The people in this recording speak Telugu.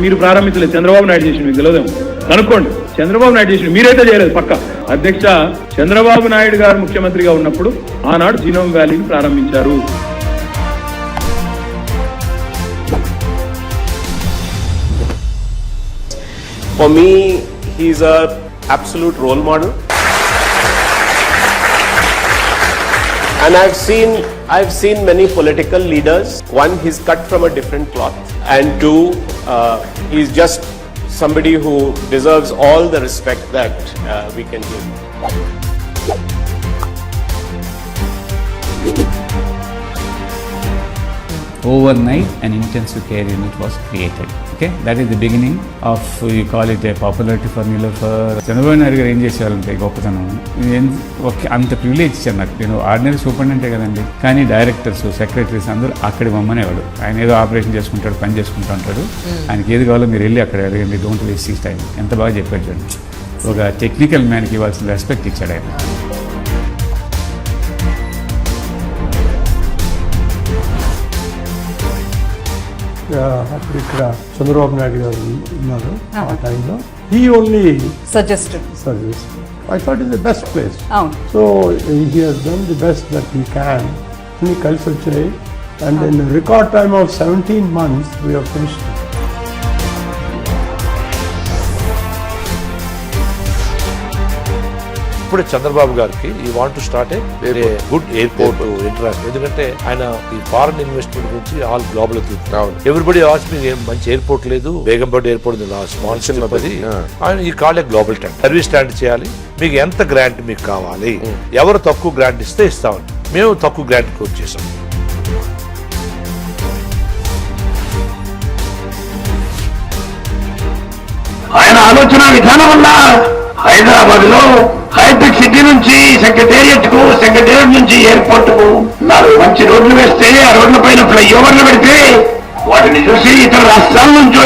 మీరు ప్రారంభించలేదు, చంద్రబాబు నాయుడు చేసిన, మీకు తెలియదేమో కనుక్కోండి. చంద్రబాబు నాయుడు చేసిన, మీరైతే చేయలేదు పక్క. అధ్యక్ష, చంద్రబాబు నాయుడు గారు ముఖ్యమంత్రిగా ఉన్నప్పుడు ఆనాడు జీనోమ్ వ్యాలీని ప్రారంభించారు. For me, he's a absolute role model. And I've seen many political leaders. One, he's cut from a different cloth. And two, he's just somebody who deserves all the respect that we can give. Overnight, an intensive care unit was created. Okay, that is the beginning of, you call it a popularity formula for Chandrababu Naidu గారు. ఏం చేసేవాళ్ళంటే గొప్పతనం, అంత ప్రివిలేజ్ ఇచ్చారు నాకు. నేను ఆర్డినరీ సూపరింటెండెంటే కదండి, కానీ డైరెక్టర్స్, సెక్రటరీస్ అందరూ అక్కడికి మమ్మనేవాడు. ఆయన ఏదో ఆపరేషన్ చేసుకుంటాడు, పని చేసుకుంటూ ఉంటాడు. ఆయనకి ఏది కావాలో మీరు వెళ్ళి అక్కడ అడగండి, డోంట్ వేస్ట్ హిస్ టైం. ఎంత బాగా చెప్పాడు చూడండి. ఒక టెక్నికల్ మ్యాన్కి ఇవ్వాల్సిన రెస్పెక్ట్ ఇచ్చాడు ఆయన. అప్పుడు ఇక్కడ చంద్రబాబు నాయుడు గారు ఉన్నారు ఆ టైంలో. He only suggest. I thought it's the best place. So he has done the best that he can. అన్ని కలిసి వచ్చాయి. And in a record time of 17 months we have finished it. ఇప్పుడు చంద్రబాబు గారికి ఈ want to start a good airport international. ఎందుకంటే ఆయన ఈ ఫారెన్ ఇన్వెస్ట్మెంట్ గురించి ఆల్ గ్లోబల్ ఎవ్రీబడి ఆస్ మీ మంచి ఎయిర్పోర్ట్ లేదు, బేగంపేట ఎయిర్పోర్ట్ స్పాన్సర్ అది. ఆయన ఈ call global stand, service stand చేయాలి. మీకు ఎంత గ్రాంట్ మీకు కావాలి, ఎవరు తక్కువ గ్రాంట్ ఇస్తే ఇస్తామని. మేము తక్కువ గ్రాంట్ కోట్ చేసాం. ఆయన ఆలోచన విధానం వల్ల హైదరాబాద్ లో హైటెక్ సిటీ నుంచి సెక్రటేరియట్ నుంచి ఎయిర్పోర్ట్ కు 4 మంచి రోడ్లు వేస్తే, ఆ రోడ్ల పైన ఫ్లైఓవర్లు పెడితే వాటిని చూసి ఇతర రాష్ట్రాల నుంచో